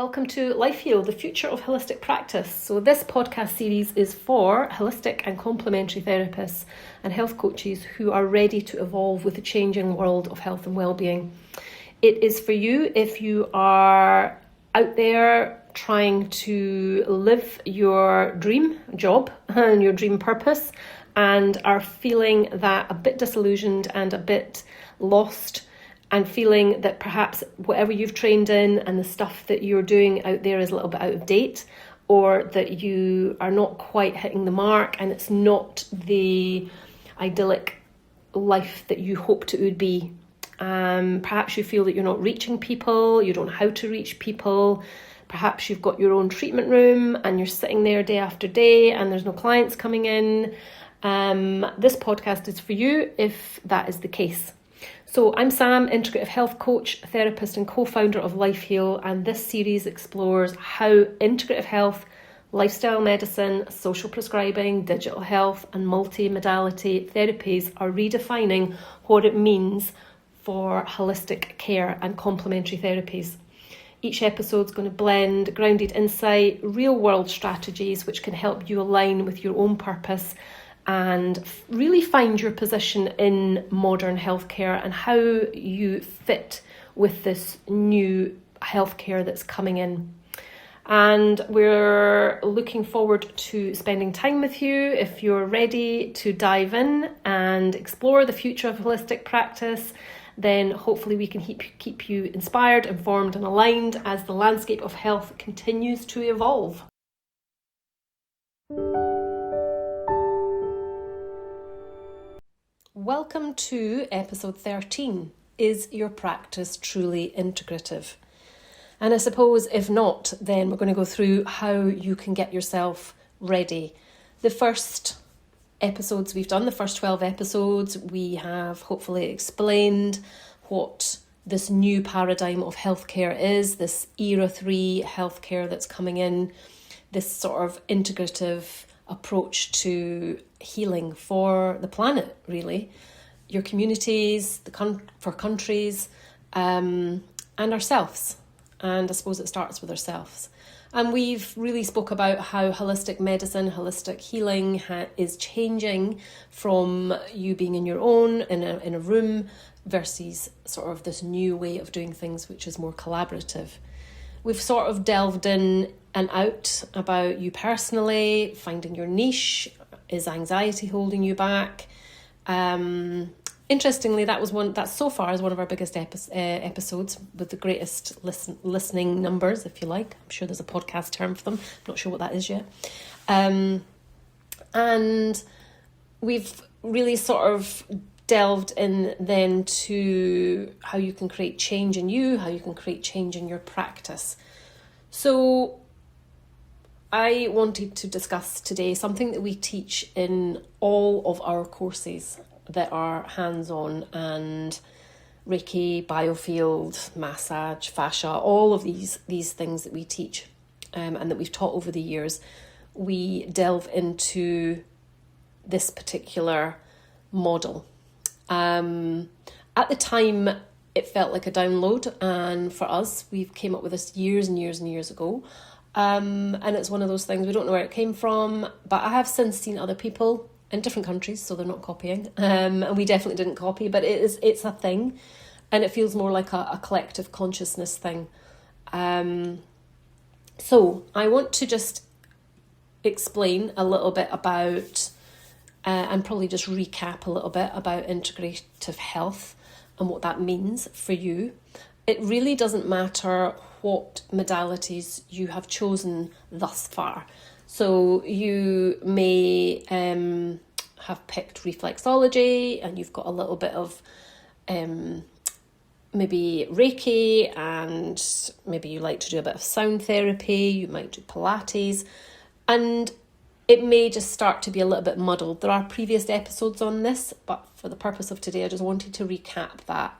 Welcome to Life Heal, the future of holistic practice. So this podcast series is for holistic and complementary therapists and health coaches who are ready to evolve with the changing world of health and well-being. It is for you if you are out there trying to live your dream job and your dream purpose and are feeling that a bit disillusioned and a bit lost, and feeling that perhaps whatever you've trained in and the stuff that you're doing out there is a little bit out of date, or that you are not quite hitting the mark and it's not the idyllic life that you hoped it would be. Perhaps you feel that you're not reaching people, you don't know how to reach people. Perhaps you've got your own treatment room and you're sitting there day after day and there's no clients coming in. This podcast is for you if that is the case. So I'm Sam, Integrative Health Coach, therapist and co-founder of Life Heal, and this series explores how integrative health, lifestyle medicine, social prescribing, digital health and multi-modality therapies are redefining what it means for holistic care and complementary therapies. Each episode is going to blend grounded insight, real-world strategies which can help you align with your own purpose and really find your position in modern healthcare and how you fit with this new healthcare that's coming in. And we're looking forward to spending time with you. If you're ready to dive in and explore the future of holistic practice, then hopefully we can keep you inspired, informed and aligned as the landscape of health continues to evolve. Welcome to episode 13. Is your practice truly integrative? And I suppose if not, then we're going to go through how you can get yourself ready. The first episodes we've done, the first 12 episodes, we have hopefully explained what this new paradigm of healthcare is, this era 3 healthcare that's coming in, this sort of integrative approach to healing for the planet, really, your communities, for countries, and ourselves. And I suppose it starts with ourselves. And we've really spoke about how holistic medicine, holistic healing is changing from you being in your own, in a room, versus sort of this new way of doing things, which is more collaborative. We've sort of delved in and out about you personally, finding your niche. Is anxiety holding you back? Interestingly, that so far is one of our biggest episodes with the greatest listening numbers, if you like. I'm sure there's a podcast term for them. I'm not sure what that is yet. And we've really sort of delved in then to how you can create change in you, how you can create change in your practice. So I wanted to discuss today something that we teach in all of our courses that are hands-on, and Reiki, biofield, massage, fascia, all of these things that we teach and that we've taught over the years. We delve into this particular model. At the time, it felt like a download, and for us, we came up with this years and years and years ago. And it's one of those things, we don't know where it came from, but I have since seen other people in different countries, so they're not copying. And we definitely didn't copy, but it's a thing, and it feels more like a collective consciousness thing. So I want to just explain a little bit about, and probably just recap a little bit about integrative health and what that means for you. It really doesn't matter what modalities you have chosen thus far. So you may have picked reflexology, and you've got a little bit of maybe Reiki, and maybe you like to do a bit of sound therapy, you might do Pilates, and it may just start to be a little bit muddled. There are previous episodes on this, but for the purpose of today, I just wanted to recap that.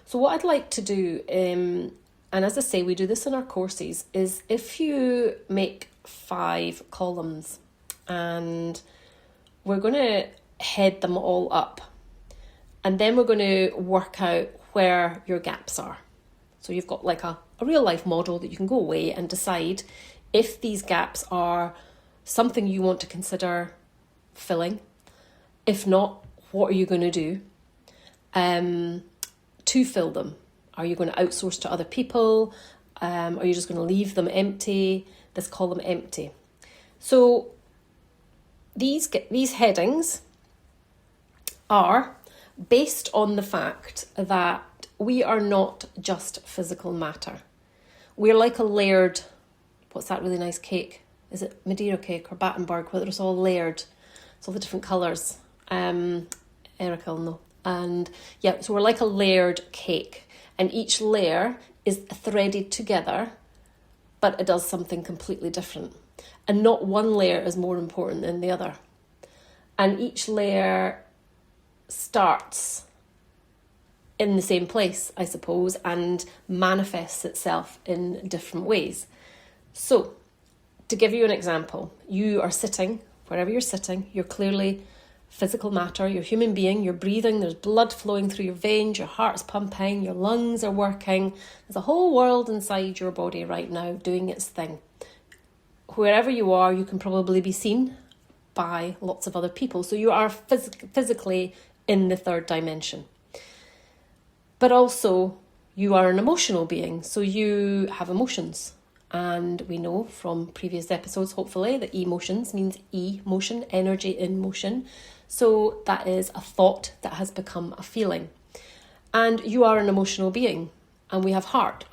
So what I'd like to do, and as I say, we do this in our courses, is if you make 5 columns, and we're going to head them all up, and then we're going to work out where your gaps are. So you've got like a a real life model that you can go away and decide if these gaps are something you want to consider filling. If not, what are you going to do to fill them? Are you going to outsource to other people? Are you just going to leave them empty? Let's call them empty. So these headings are based on the fact that we are not just physical matter. We're like a layered, what's that really nice cake? Is it Madeira cake or Battenberg, where it's all layered? It's all the different colours. Erica will know. And yeah, so we're like a layered cake, and each layer is threaded together, but it does something completely different. And not one layer is more important than the other. And each layer starts in the same place, I suppose, and manifests itself in different ways. So, to give you an example, you are sitting, wherever you're sitting, you're clearly physical matter, you're a human being, you're breathing, there's blood flowing through your veins, your heart's pumping, your lungs are working. There's a whole world inside your body right now doing its thing. Wherever you are, you can probably be seen by lots of other people. So you are physically in the third dimension. But also, you are an emotional being, so you have emotions. And we know from previous episodes, hopefully, that emotions means motion, energy in motion. So that is a thought that has become a feeling. And you are an emotional being. And we have hearts.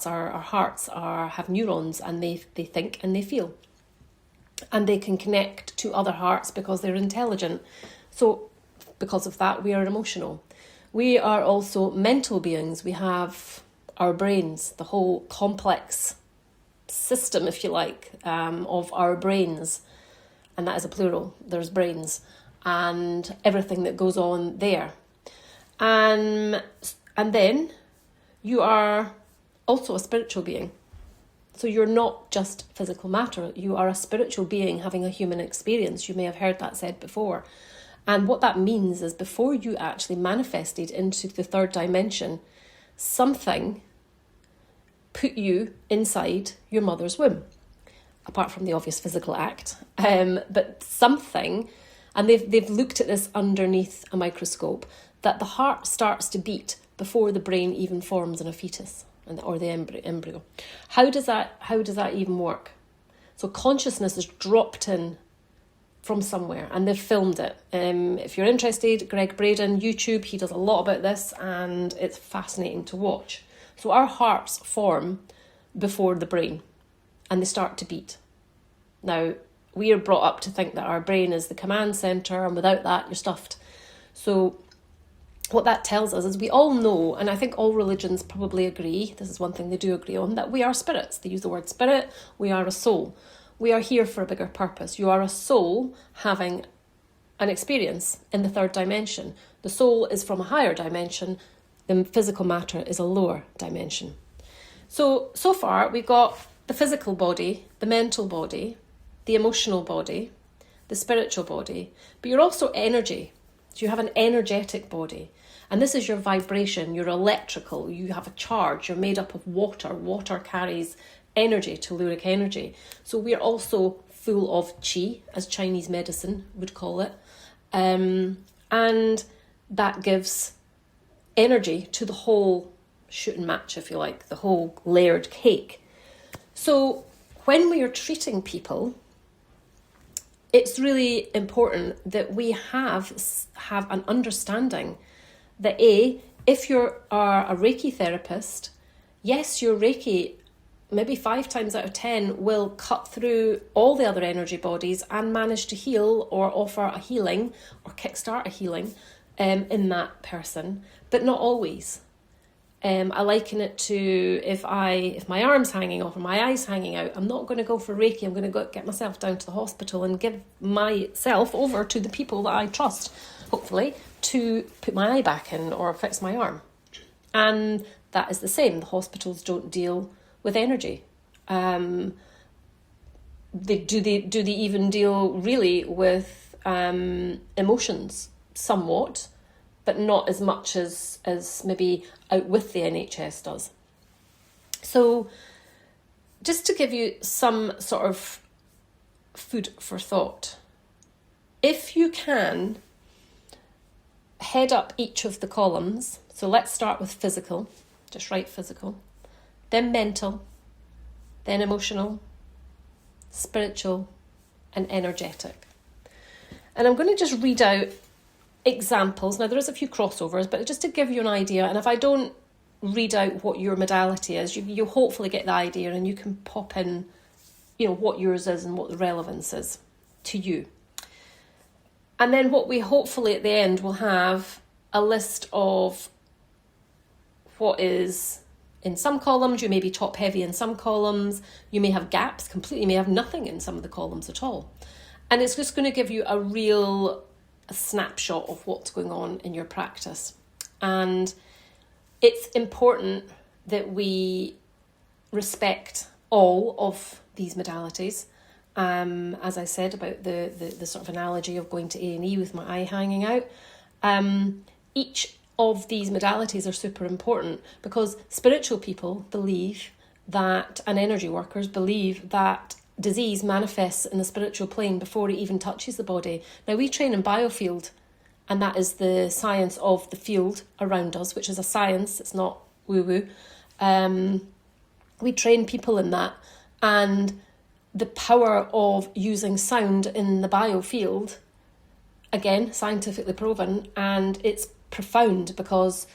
Our hearts have neurons, and they think and they feel. And they can connect to other hearts because they're intelligent. So because of that, we are emotional. We are also mental beings. We have our brains, the whole complex system, if you like, of our brains. And that is a plural. There's brains and everything that goes on there. And then you are also a spiritual being. So you're not just physical matter. You are a spiritual being having a human experience. You may have heard that said before. And what that means is before you actually manifested into the third dimension, something put you inside your mother's womb, apart from the obvious physical act. But something, and they've looked at this underneath a microscope, that the heart starts to beat before the brain even forms in a fetus or the embryo. How does that even work? So consciousness is dropped in from somewhere, and they've filmed it. If you're interested, Greg Braden, YouTube, he does a lot about this, and it's fascinating to watch. So our hearts form before the brain, and they start to beat. Now, we are brought up to think that our brain is the command centre, and without that, you're stuffed. So what that tells us is we all know, and I think all religions probably agree, this is one thing they do agree on, that we are spirits. They use the word spirit, we are a soul. We are here for a bigger purpose. You are a soul having an experience in the third dimension. The soul is from a higher dimension. The physical matter is a lower dimension. So far we've got the physical body, the mental body, the emotional body, the spiritual body, but you're also energy. So you have an energetic body, and this is your vibration. You're electrical, you have a charge, you're made up of water. Water carries energy, telluric energy. So we're also full of qi, as Chinese medicine would call it. And that gives energy to the whole shoot and match, if you like, the whole layered cake. So when we are treating people, it's really important that we have an understanding that if you are a Reiki therapist, yes, your Reiki maybe 5 times out of 10 will cut through all the other energy bodies and manage to heal or offer a healing or kickstart a healing in that person, but not always. I liken it to if my arm's hanging off or my eye's hanging out, I'm not going to go for Reiki. I'm going to go get myself down to the hospital and give myself over to the people that I trust, hopefully, to put my eye back in or fix my arm. And that is the same. The hospitals don't deal with energy. Do they even deal really with emotions? Somewhat, but not as much as maybe out with the NHS does. So just to give you some sort of food for thought, if you can head up each of the columns, so let's start with physical, just write physical, then mental, then emotional, spiritual, and energetic. And I'm going to just read out examples. Now, there is a few crossovers, but just to give you an idea, and if I don't read out what your modality is, you hopefully get the idea, and you can pop in, what yours is and what the relevance is to you. And then what we hopefully at the end will have a list of what is in some columns. You may be top heavy in some columns. You may have gaps completely. You may have nothing in some of the columns at all. And it's just going to give you a real snapshot of what's going on in your practice. And it's important that we respect all of these modalities. As I said about the sort of analogy of going to A&E with my eye hanging out, each of these modalities are super important because spiritual people believe that, and energy workers believe that disease manifests in the spiritual plane before it even touches the body. Now, we train in biofield, and that is the science of the field around us, which is a science, it's not woo-woo. We train people in that, and the power of using sound in the biofield, again, scientifically proven, and it's profound because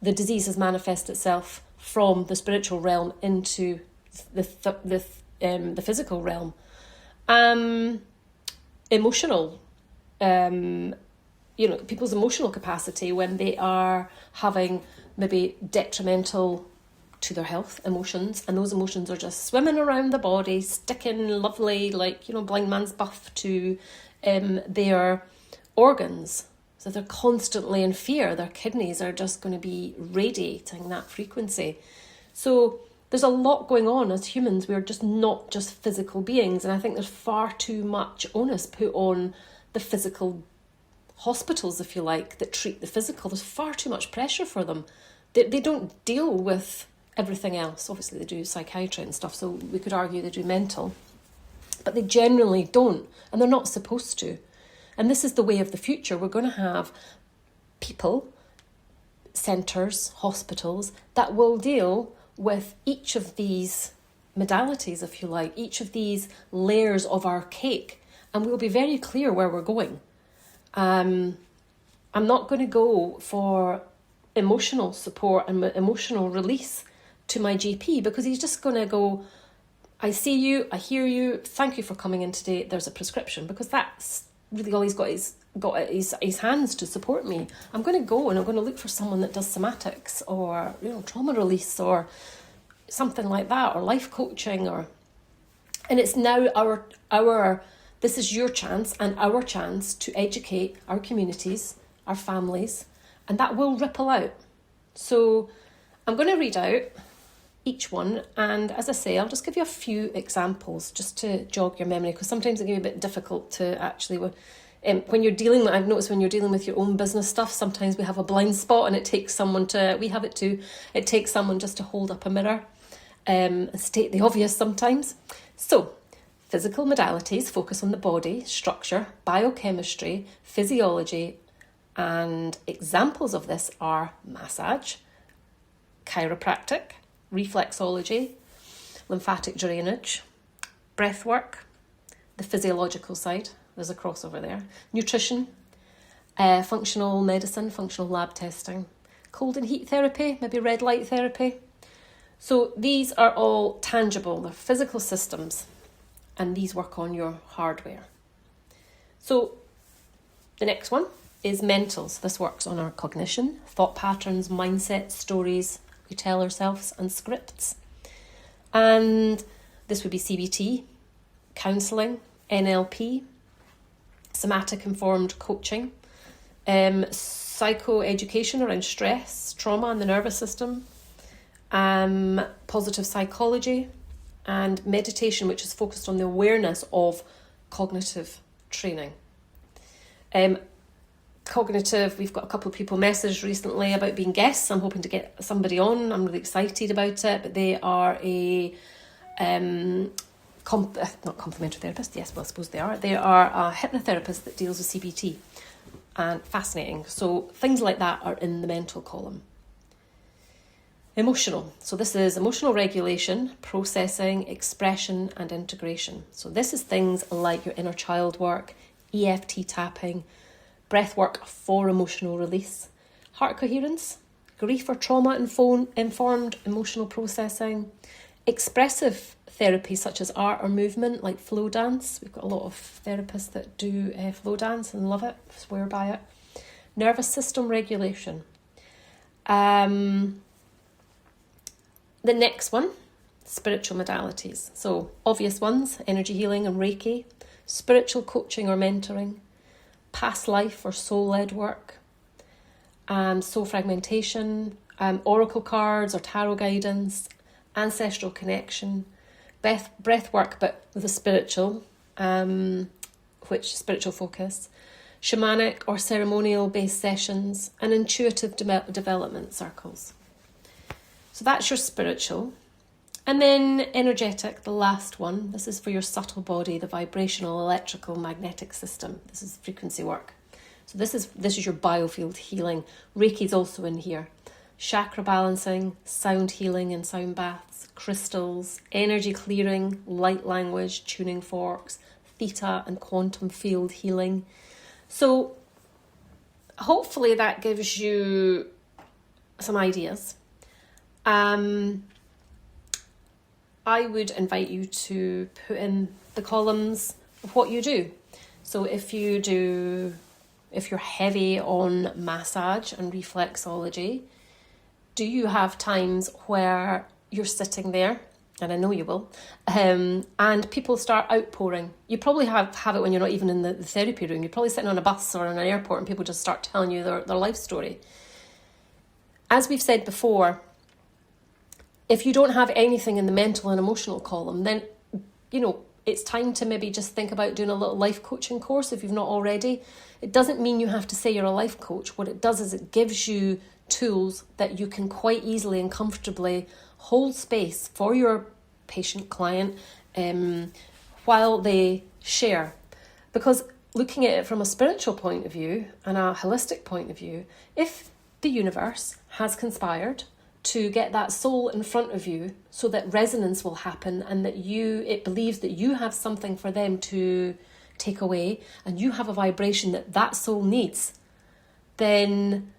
the disease has manifested itself from the spiritual realm into the physical realm. Emotional, people's emotional capacity when they are having maybe detrimental to their health emotions, and those emotions are just swimming around the body, sticking lovely, blind man's buff to their organs. So they're constantly in fear. Their kidneys are just going to be radiating that frequency. So there's a lot going on as humans. We're just not just physical beings. And I think there's far too much onus put on the physical hospitals, if you like, that treat the physical. There's far too much pressure for them. They don't deal with everything else. Obviously they do psychiatry and stuff, so we could argue they do mental, but they generally don't, and they're not supposed to. And this is the way of the future. We're going to have people, centres, hospitals that will deal with each of these modalities, if you like, each of these layers of our cake, and we'll be very clear where we're going. I'm not going to go for emotional support and emotional release to my GP, because he's just going to go, I see you, I hear you, thank you for coming in today, there's a prescription, because that's really all he's got his hands to support me. I'm going to go and I'm going to look for someone that does somatics or trauma release or something like that, or life coaching, and it's now our this is your chance and our chance to educate our communities, our families, and that will ripple out. So I'm going to read out each one, and as I say, I'll just give you a few examples just to jog your memory, because sometimes it can be a bit difficult to actually, when you're dealing with, I've noticed when you're dealing with your own business stuff, sometimes we have a blind spot, and it takes someone it takes someone just to hold up a mirror and state the obvious sometimes. So, physical modalities focus on the body, structure, biochemistry, physiology, and examples of this are massage, chiropractic, reflexology, lymphatic drainage, breath work, the physiological side, there's a crossover there, nutrition, functional medicine, functional lab testing, cold and heat therapy, maybe red light therapy. So these are all tangible, they're physical systems, and these work on your hardware. So the next one is mental. So this works on our cognition, thought patterns, mindset, stories we tell ourselves, and scripts. And this would be CBT, counselling, NLP, somatic informed coaching, psychoeducation around stress, trauma and the nervous system, positive psychology, and meditation, which is focused on the awareness of cognitive training. Cognitive, we've got a couple of people messaged recently about being guests. I'm hoping to get somebody on. I'm really excited about it, but they are a not complementary therapist. Yes, well, I suppose they are. They are a hypnotherapist that deals with CBT, and fascinating. So things like that are in the mental column. Emotional. So this is emotional regulation, processing, expression, and integration. So this is things like your inner child work, EFT tapping, breath work for emotional release, heart coherence, grief or trauma informed emotional processing, expressive therapy such as art or movement like flow dance. We've got a lot of therapists that do flow dance and love it, swear by it. Nervous system regulation. The next one, spiritual modalities. So obvious ones, energy healing and Reiki, spiritual coaching or mentoring, past life or soul-led work, soul fragmentation, oracle cards or tarot guidance, ancestral connection, breath work but with a spiritual focus, shamanic or ceremonial based sessions, and intuitive development circles. So that's your spiritual. And then energetic, the last one. This is for your subtle body, the vibrational, electrical, magnetic system. This is frequency work. So this is your biofield healing. Reiki is also in here. Chakra balancing, sound healing and sound baths, crystals, energy clearing, light language, tuning forks, theta and quantum field healing. So hopefully that gives you some ideas. I would invite you to put in the columns of what you do. So if you're heavy on massage and reflexology, do you have times where you're sitting there, and I know you will, and people start outpouring? You probably have it when you're not even in the therapy room. You're probably sitting on a bus or in an airport and people just start telling you their life story. As we've said before, if you don't have anything in the mental and emotional column, then, it's time to maybe just think about doing a little life coaching course if you've not already. It doesn't mean you have to say you're a life coach. What it does is it gives you tools that you can quite easily and comfortably hold space for your patient client while they share. Because looking at it from a spiritual point of view and a holistic point of view, if the universe has conspired to get that soul in front of you so that resonance will happen and that it believes that you have something for them to take away and you have a vibration that soul needs, then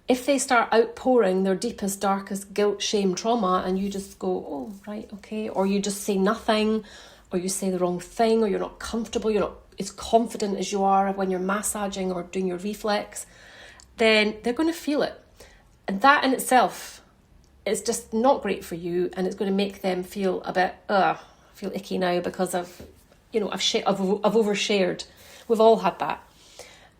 if they start outpouring their deepest, darkest guilt, shame, trauma, and you just go, oh, right, okay, or you just say nothing, or you say the wrong thing, or you're not comfortable, you're not as confident as you are when you're massaging or doing your reflex, then they're going to feel it. And that in itself is just not great for you, and it's going to make them feel a bit, I feel icky now because I've overshared. We've all had that.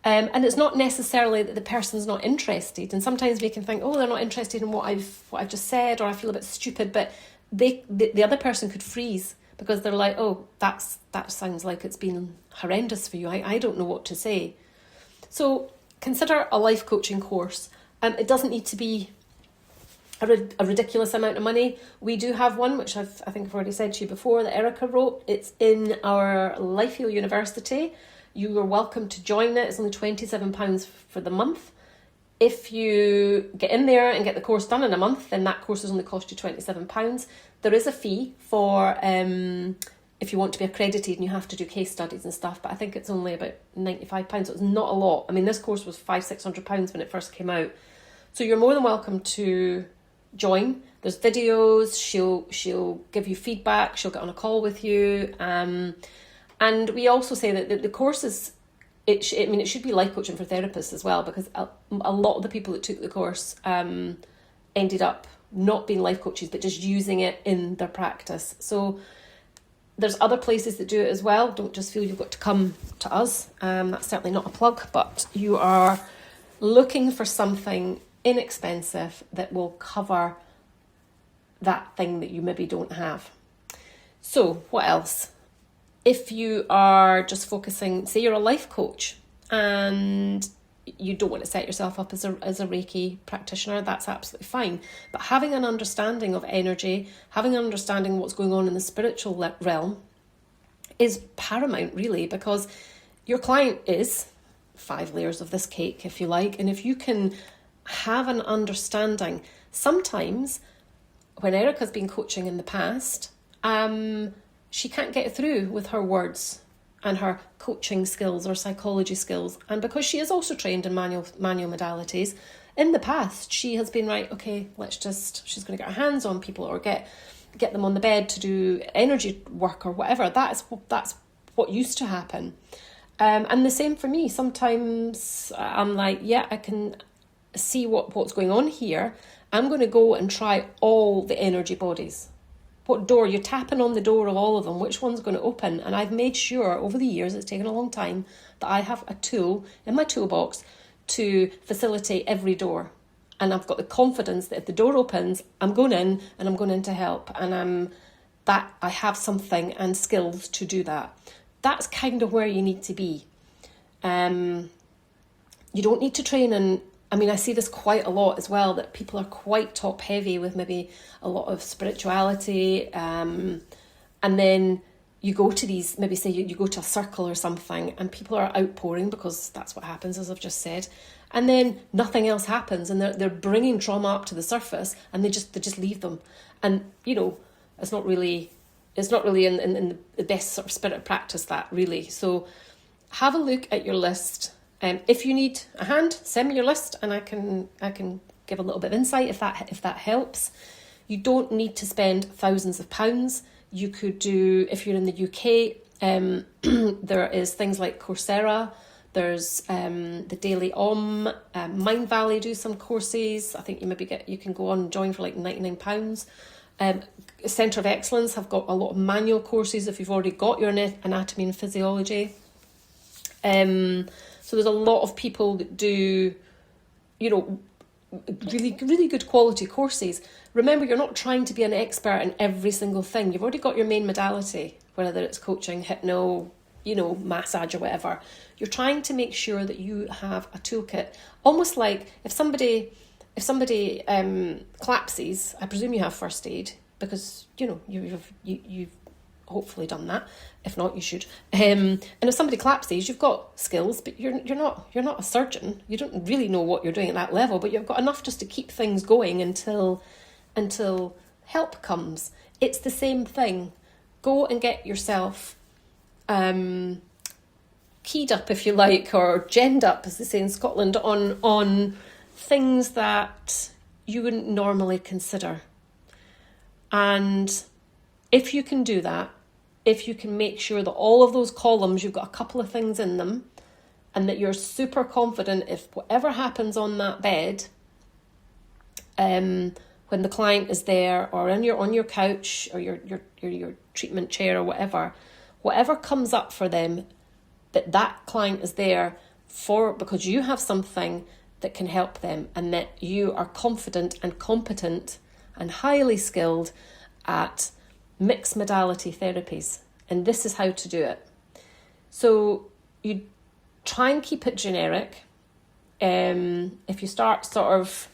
And it's not necessarily that the person's not interested. And sometimes we can think, oh, they're not interested in what I've just said, or I feel a bit stupid. But the other person could freeze because they're like, oh, that sounds like it's been horrendous for you. I don't know what to say. So consider a life coaching course. It doesn't need to be a ridiculous amount of money. We do have one, which I think I've already said to you before, that Erica wrote. It's in our Life Heal University. You are welcome to join it. It's only £27 for the month. If you get in there and get the course done in a month, then that course is only cost you £27. There is a fee for if you want to be accredited and you have to do case studies and stuff, but I think it's only about £95, so it's not a lot. I mean, this course was £500-600 when it first came out. So you're more than welcome to join. There's videos, she'll give you feedback, she'll get on a call with you, and we also say that the course is, it should be life coaching for therapists as well, because a lot of the people that took the course ended up not being life coaches but just using it in their practice. So there's other places that do it as well. Don't just feel you've got to come to us. That's certainly not a plug, but you are looking for something inexpensive that will cover that thing that you maybe don't have. So what else? If you are just focusing, say you're a life coach and you don't want to set yourself up as a Reiki practitioner, that's absolutely fine. But having an understanding of energy, having an understanding of what's going on in the spiritual realm is paramount, really, because your client is 5 layers of this cake, if you like. And if you can have an understanding, sometimes when Erica's been coaching in the past, she can't get through with her words and her coaching skills or psychology skills. And because she is also trained in manual modalities, in the past she has been right, okay, she's going to get her hands on people or get them on the bed to do energy work or whatever. That's what used to happen. And the same for me. Sometimes I'm like, yeah, I can see what's going on here. I'm going to go and try all the energy bodies. What door? You're tapping on the door of all of them. Which one's going to open? And I've made sure over the years, it's taken a long time, that I have a tool in my toolbox to facilitate every door. And I've got the confidence that if the door opens, I'm going in and I'm going in to help. And I have something and skills to do that. That's kind of where you need to be. You don't need to train in, I see this quite a lot as well, that people are quite top heavy with maybe a lot of spirituality. And then you go to these, maybe say you go to a circle or something, and people are outpouring, because that's what happens, as I've just said. And then nothing else happens, and they're bringing trauma up to the surface, and they just leave them. And, it's not really in the best sort of spirit of practice, that really. So have a look at your list. If you need a hand, send me your list, and I can give a little bit of insight if that helps. You don't need to spend thousands of pounds. You could do, if you're in the UK, there is things like Coursera. There's the Daily Mind Valley do some courses. I think you can go on and join for like £99. Centre of Excellence have got a lot of manual courses if you've already got your anatomy and physiology. So there's a lot of people that do, really, really good quality courses. Remember, you're not trying to be an expert in every single thing. You've already got your main modality, whether it's coaching, hypno, massage or whatever. You're trying to make sure that you have a toolkit. Almost like if somebody collapses, I presume you have first aid, because, you've hopefully done that. If not, you should. And if somebody collapses, you've got skills, but you're not a surgeon. You don't really know what you're doing at that level, but you've got enough just to keep things going until help comes. It's the same thing. Go and get yourself keyed up, if you like, or genned up, as they say in Scotland, on things that you wouldn't normally consider. And if you can do that, if you can make sure that all of those columns, you've got a couple of things in them, and that you're super confident if whatever happens on that bed, when the client is there, or on your couch or your treatment chair or whatever comes up for them, that client is there because you have something that can help them, and that you are confident and competent and highly skilled at mixed modality therapies, and this is how to do it. So you try and keep it generic. If you start sort of,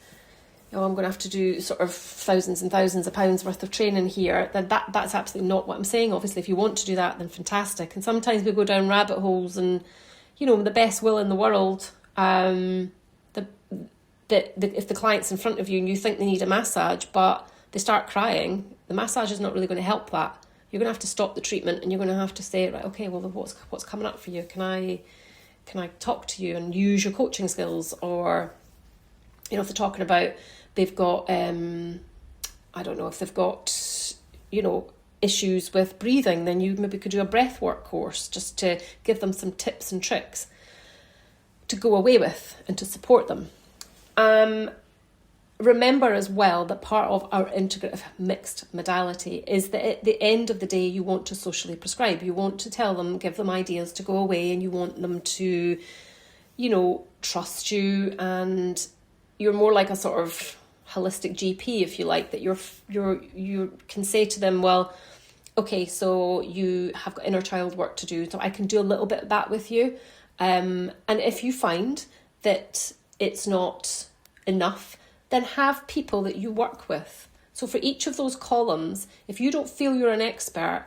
I'm going to have to do sort of thousands and thousands of pounds worth of training here, then that's absolutely not what I'm saying. Obviously, if you want to do that, then fantastic. And sometimes we go down rabbit holes, and the best will in the world, if the client's in front of you and you think they need a massage, but they start crying, the massage is not really going to help that. You're going to have to stop the treatment, and you're going to have to say, right, okay, well, what's coming up for you? Can I talk to you and use your coaching skills? Or, if they're talking about they've got, I don't know, if they've got, issues with breathing, then you maybe could do a breathwork course just to give them some tips and tricks to go away with and to support them. Remember as well that part of our integrative mixed modality is that at the end of the day, you want to socially prescribe. You want to tell them, give them ideas to go away, and you want them to, trust you, and you're more like a sort of holistic GP, if you like, that you can say to them, well, okay, so you have got inner child work to do, so I can do a little bit of that with you. And if you find that it's not enough, then have people that you work with. So for each of those columns, if you don't feel you're an expert,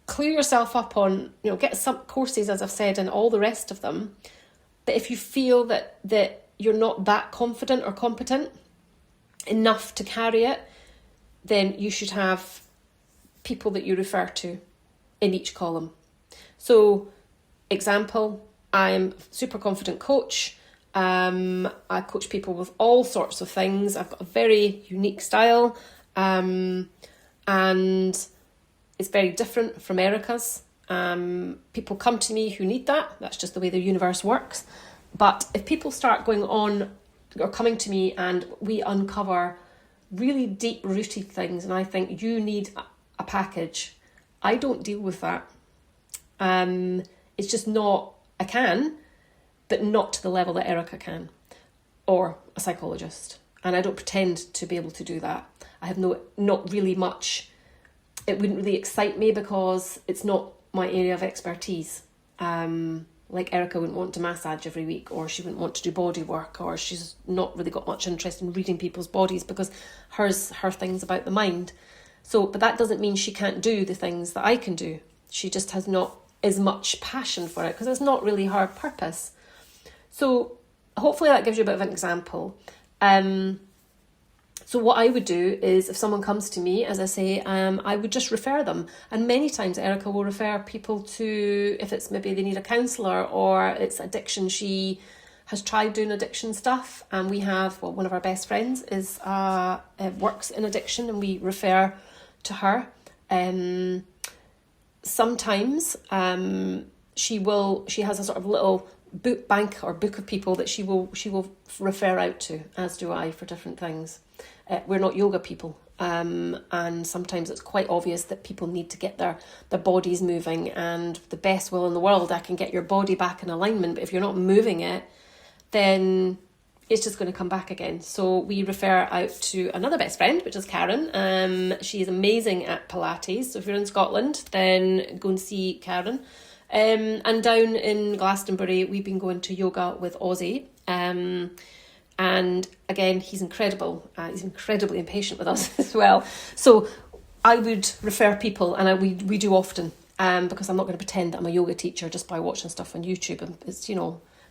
clear yourself up on, get some courses, as I've said, and all the rest of them. But if you feel that you're not that confident or competent enough to carry it, then you should have people that you refer to in each column. So, example, I'm a super confident coach. I coach people with all sorts of things. I've got a very unique style, and it's very different from Erica's. People come to me who need that. That's just the way the universe works. But if people start going on or coming to me and we uncover really deep-rooted things, and I think you need a package, I don't deal with that. It's just not, I can, but not to the level that Erica can, or a psychologist. And I don't pretend to be able to do that. I have not really much. It wouldn't really excite me because it's not my area of expertise. Like Erica wouldn't want to massage every week, or she wouldn't want to do body work, or she's not really got much interest in reading people's bodies because her thing's about the mind. So, but that doesn't mean she can't do the things that I can do. She just has not as much passion for it because it's not really her purpose. So hopefully that gives you a bit of an example. So what I would do is if someone comes to me, as I say, I would just refer them. And many times Erica will refer people to, if it's maybe they need a counsellor or it's addiction, she has tried doing addiction stuff. And we have, one of our best friends is works in addiction, and we refer to her. Sometimes she has a sort of little book of people that she will refer out to, as do I, for different things. We're not yoga people, and sometimes it's quite obvious that people need to get their bodies moving, and the best will in the world, I can get your body back in alignment, but if you're not moving it, then it's just going to come back again. So we refer out to another best friend, which is Karen. She is amazing at Pilates, so if you're in Scotland, then go and see Karen. And down in Glastonbury, we've been going to yoga with Ozzy. And again, he's incredible. He's incredibly impatient with us as well. So I would refer people, and we do often, because I'm not going to pretend that I'm a yoga teacher just by watching stuff on YouTube. And it's,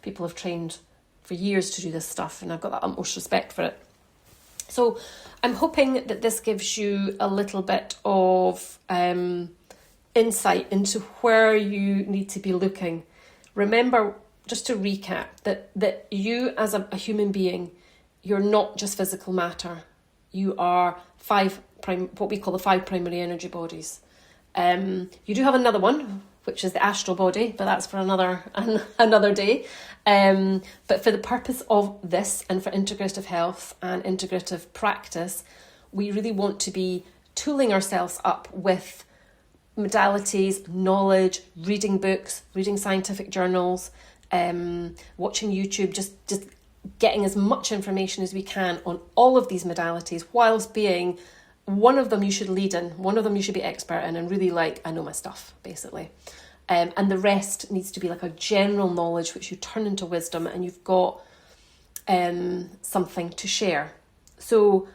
people have trained for years to do this stuff, and I've got that utmost respect for it. So I'm hoping that this gives you a little bit of insight into where you need to be looking. Remember, just to recap, that you as a human being, you're not just physical matter. You are what we call the 5 primary energy bodies. You do have another one, which is the astral body, but that's for another day. But for the purpose of this, and for integrative health and integrative practice, we really want to be tooling ourselves up with modalities, knowledge, reading books, reading scientific journals, watching YouTube, just getting as much information as we can on all of these modalities, whilst being one of them you should lead in, one of them you should be expert in, and really I know my stuff, basically. And the rest needs to be like a general knowledge which you turn into wisdom, and you've got something to share. So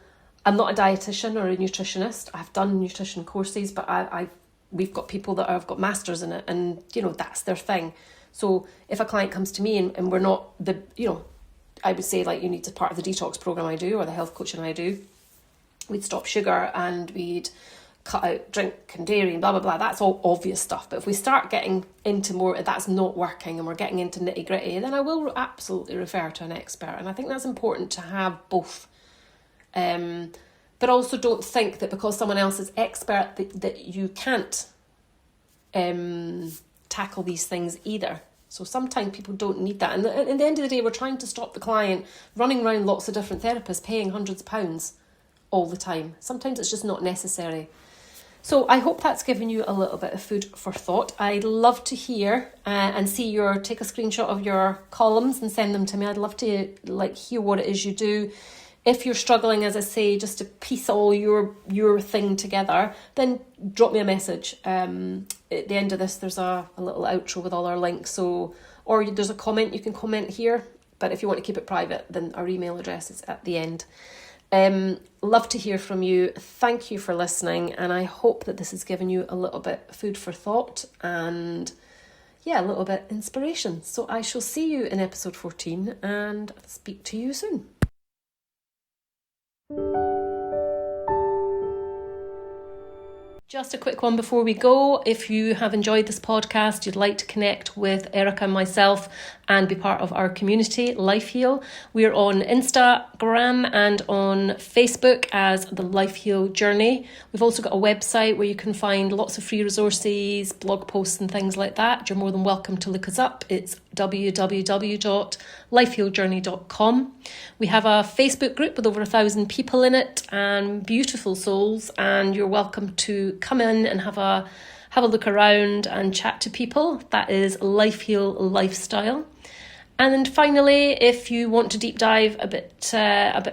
I'm not a dietitian or a nutritionist. I've done nutrition courses, but we've got people that have got masters in it, and that's their thing. So if a client comes to me and we're not I would say you need to part of the detox program I do, or the health coaching I do, we'd stop sugar and we'd cut out drink and dairy and blah, blah, blah. That's all obvious stuff. But if we start getting into more, that's not working, and we're getting into nitty gritty, then I will absolutely refer to an expert. And I think that's important to have both. But also don't think that because someone else is expert that you can't tackle these things either. So sometimes people don't need that. And at the end of the day, we're trying to stop the client running around lots of different therapists, paying hundreds of pounds all the time. Sometimes it's just not necessary. So I hope that's given you a little bit of food for thought. I'd love to hear and see take a screenshot of your columns and send them to me. I'd love to hear what it is you do. If you're struggling, as I say, just to piece all your thing together, then drop me a message. At the end of this, there's a little outro with all our links. Or there's a comment, you can comment here. But if you want to keep it private, then our email address is at the end. Love to hear from you. Thank you for listening, and I hope that this has given you a little bit food for thought and a little bit inspiration. So I shall see you in episode 14 and speak to you soon. Just a quick one before we go. If you have enjoyed this podcast, you'd like to connect with Erica and myself and be part of our community, Life Heal. We're on Instagram and on Facebook as the Life Heal Journey. We've also got a website where you can find lots of free resources, blog posts and things like that. You're more than welcome to look us up. It's www.lifehealjourney.com. We have a Facebook group with over 1,000 people in it and beautiful souls, and you're welcome to come in and have a look around and chat to people. That is Life Heal Lifestyle. And then finally, if you want to deep dive a bit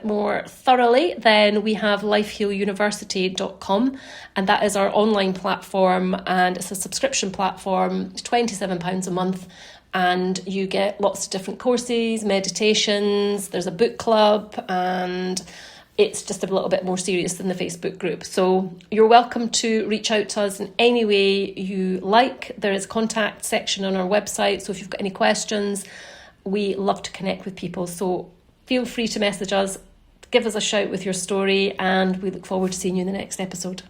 more thoroughly, then we have lifehealuniversity.com, and that is our online platform, and it's a subscription platform. It's £27 a month, and you get lots of different courses, meditations, there's a book club, and it's just a little bit more serious than the Facebook group. So you're welcome to reach out to us in any way you like. There is a contact section on our website, so if you've got any questions, we love to connect with people. So feel free to message us, give us a shout with your story, and we look forward to seeing you in the next episode.